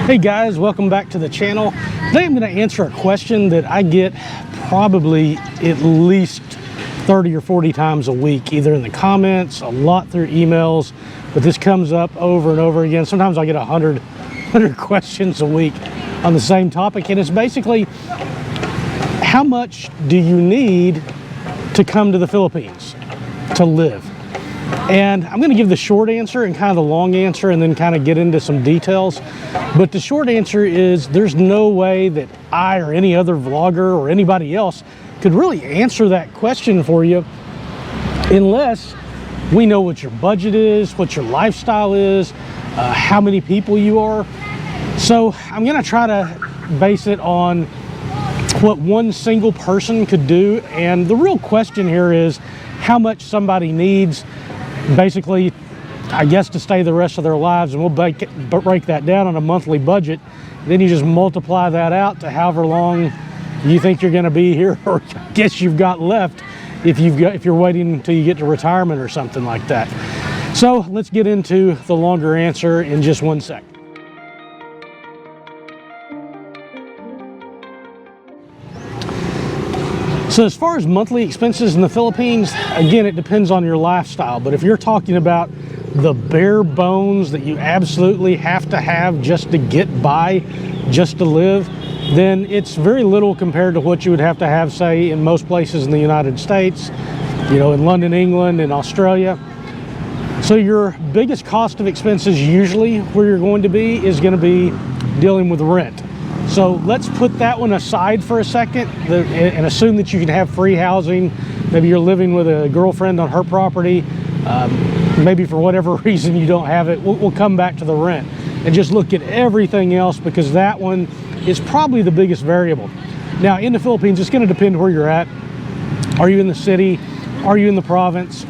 Hey guys, welcome back to the channel. Today I'm going to answer a question that I get probably at least 30 or 40 times a week, either in the comments, a lot through emails, but this comes up over and over again. Sometimes I get 100 questions a week on the same topic, and it's basically, how much do you need to come to the Philippines to live? And I'm going to give the short answer and kind of the long answer and then kind of get into some details. But the short answer is there's no way that I or any other vlogger or anybody else could really answer that question for you unless we know what your budget is, what your lifestyle is, how many people you are. So I'm going to try to base it on what one single person could do. And the real question here is how much somebody needs, basically, I guess, to stay the rest of their lives. And we'll break that down on a monthly budget. Then you just multiply that out to however long you think you're going to be here, or I guess you've got left if you're waiting until you get to retirement or something like that. So let's get into the longer answer in just one sec. So as far as monthly expenses in the Philippines, again, it depends on your lifestyle. But if you're talking about the bare bones that you absolutely have to have just to get by, just to live, then it's very little compared to what you would have to have, say, in most places in the United States, you know, in London, England, and Australia. So your biggest cost of expenses usually where you're going to be is going to be dealing with rent. So let's put that one aside for a second and assume that you can have free housing. Maybe you're living with a girlfriend on her property. Maybe for whatever reason you don't have it. We'll come back to the rent and just look at everything else, because that one is probably the biggest variable. Now in the Philippines, it's going to depend where you're at. Are you in the city? Are you in the province?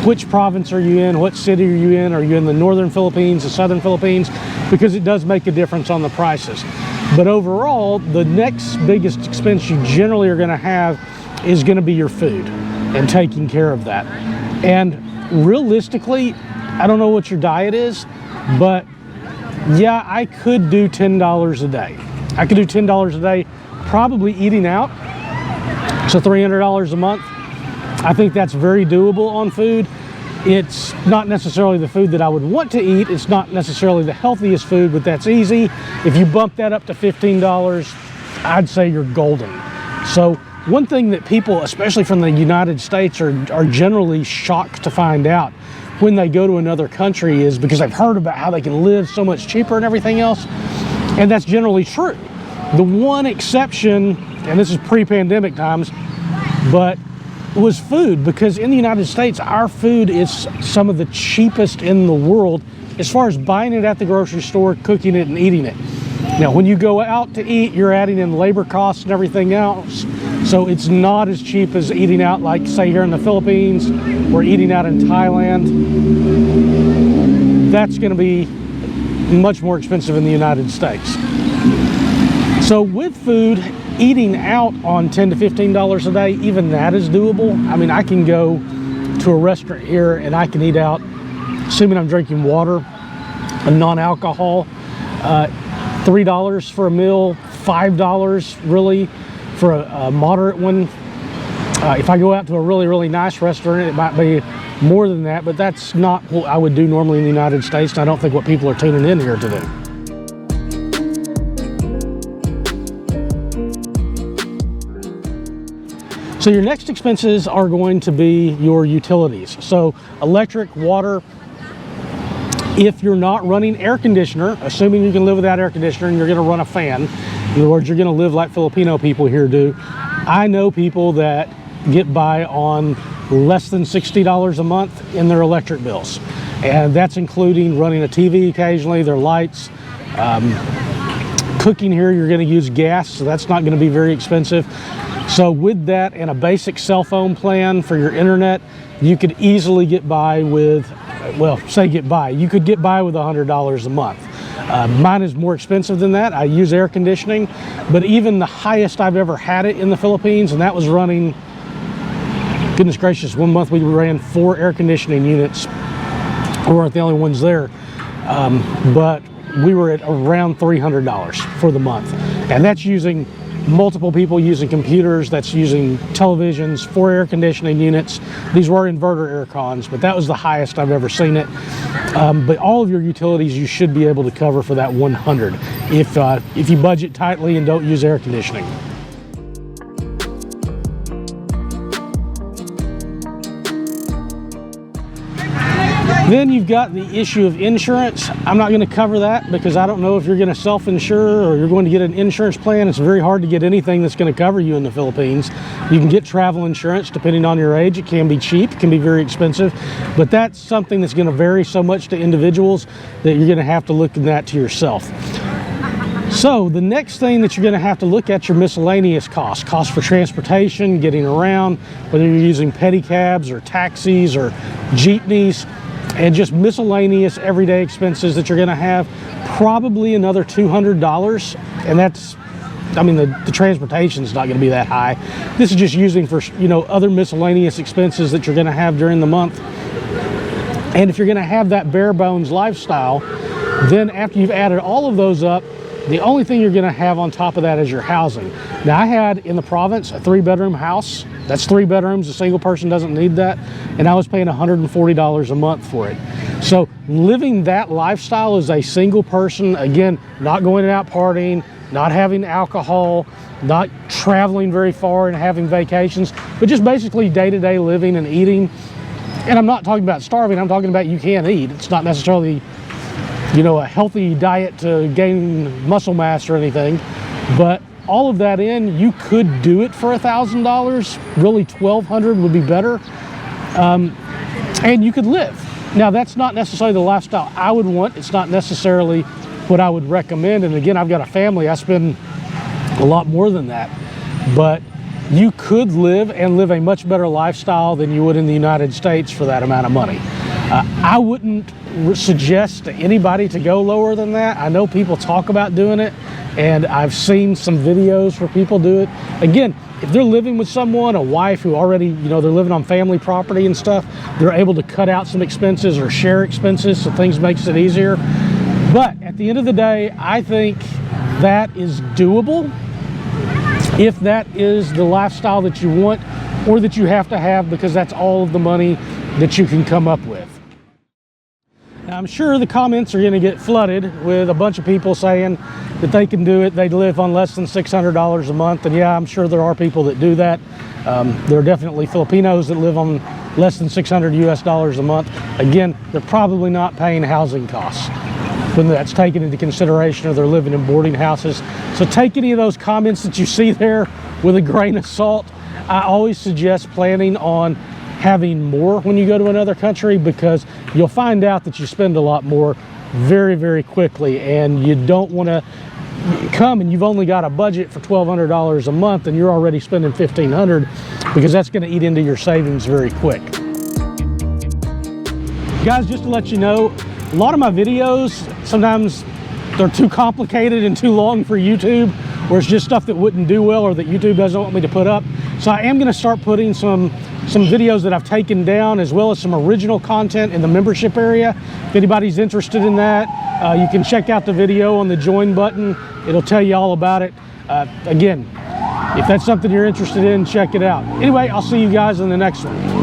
Which province are you in? What city are you in? Are you in the northern Philippines, the southern Philippines? Because it does make a difference on the prices. But overall, the next biggest expense you generally are going to have is going to be your food and taking care of that. And realistically, I don't know what your diet is, but yeah, I could do $10 a day. I could do $10 a day, probably eating out. So $300 a month. I think that's very doable on food. It's not necessarily the food that I would want to eat. It's not necessarily the healthiest food, but that's easy. If you bump that up to $15, I'd say you're golden. So one thing that people, especially from the United States, are generally shocked to find out when they go to another country is because they've heard about how they can live so much cheaper and everything else. And that's generally true. The one exception, and this is pre-pandemic times, but was food, because in the United States, our food is some of the cheapest in the world as far as buying it at the grocery store, cooking it, and eating it. Now, when you go out to eat, you're adding in labor costs and everything else, so it's not as cheap as eating out, like, say, here in the Philippines or eating out in Thailand. That's going to be much more expensive in the United States. So with food, eating out on $10 to $15 a day, even that is doable. I mean, I can go to a restaurant here and I can eat out, assuming I'm drinking water, a non-alcohol, $3 for a meal, $5 really for a moderate one. If I go out to a really, really nice restaurant, it might be more than that, but that's not what I would do normally in the United States, and I don't think what people are tuning in here to do. So your next expenses are going to be your utilities. So electric, water. If you're not running air conditioner, assuming you can live without air conditioner and you're going to run a fan, in other words, you're going to live like Filipino people here do. I know people that get by on less than $60 a month in their electric bills. And that's including running a TV occasionally, their lights. Cooking here, you're going to use gas, so that's not going to be very expensive. So with that and a basic cell phone plan for your internet, you could easily get by with, well, say get by, you could get by with $100 a month. Mine is more expensive than that. I use air conditioning, but even the highest I've ever had it in the Philippines, and that was running, goodness gracious, one month we ran 4 air conditioning units. We weren't the only ones there. But we were at around $300 for the month. And that's using multiple people using computers, that's using televisions, 4 air conditioning units. These were inverter air cons, but that was the highest I've ever seen it. But all of your utilities you should be able to cover for that 100 if you budget tightly and don't use air conditioning. Then you've got the issue of insurance. I'm not going to cover that because I don't know if you're going to self-insure or you're going to get an insurance plan. It's very hard to get anything that's going to cover you in the Philippines. You can get travel insurance depending on your age. It can be cheap, it can be very expensive, but that's something that's going to vary so much to individuals that you're going to have to look at that to yourself. So the next thing that you're going to have to look at your miscellaneous costs for transportation, getting around, whether you're using pedicabs or taxis or jeepneys, and just miscellaneous everyday expenses that you're going to have, probably another $200. And that's, I mean, the transportation is not going to be that high. This is just using for, you know, other miscellaneous expenses that you're going to have during the month. And if you're going to have that bare bones lifestyle, then after you've added all of those up, the only thing you're going to have on top of that is your housing. Now, I had in the province a 3-bedroom house. That's 3 bedrooms. A single person doesn't need that. And I was paying $140 a month for it. So living that lifestyle as a single person, again, not going out partying, not having alcohol, not traveling very far and having vacations, but just basically day-to-day living and eating. And I'm not talking about starving. I'm talking about you can eat. It's not necessarily, you know, a healthy diet to gain muscle mass or anything, but all of that in, you could do it for $1,000. Really, $1,200 would be better, and you could live. Now, that's not necessarily the lifestyle I would want. It's not necessarily what I would recommend. And again, I've got a family. I spend a lot more than that, but you could live and live a much better lifestyle than you would in the United States for that amount of money. I wouldn't suggest to anybody to go lower than that. I know people talk about doing it, and I've seen some videos where people do it. Again, if they're living with someone, a wife who already, you know, they're living on family property and stuff, they're able to cut out some expenses or share expenses, so things makes it easier. But at the end of the day, I think that is doable if that is the lifestyle that you want or that you have to have, because that's all of the money that you can come up with. Now, I'm sure the comments are going to get flooded with a bunch of people saying that they can do it. They live on less than $600 a month. And yeah, I'm sure there are people that do that. There are definitely Filipinos that live on less than $600 US a month. Again, they're probably not paying housing costs when that's taken into consideration, or they're living in boarding houses. So take any of those comments that you see there with a grain of salt. I always suggest planning on having more when you go to another country, because you'll find out that you spend a lot more very, very quickly, and you don't want to come and you've only got a budget for $1,200 a month and you're already spending $1,500, because that's going to eat into your savings very quick. Guys, just to let you know, a lot of my videos, sometimes they're too complicated and too long for YouTube, or it's just stuff that wouldn't do well or that YouTube doesn't want me to put up. So I am going to start putting some videos that I've taken down, as well as some original content in the membership area. If anybody's interested in that, you can check out the video on the join button. It'll tell you all about it. Again, if that's something you're interested in, check it out. Anyway, I'll see you guys in the next one.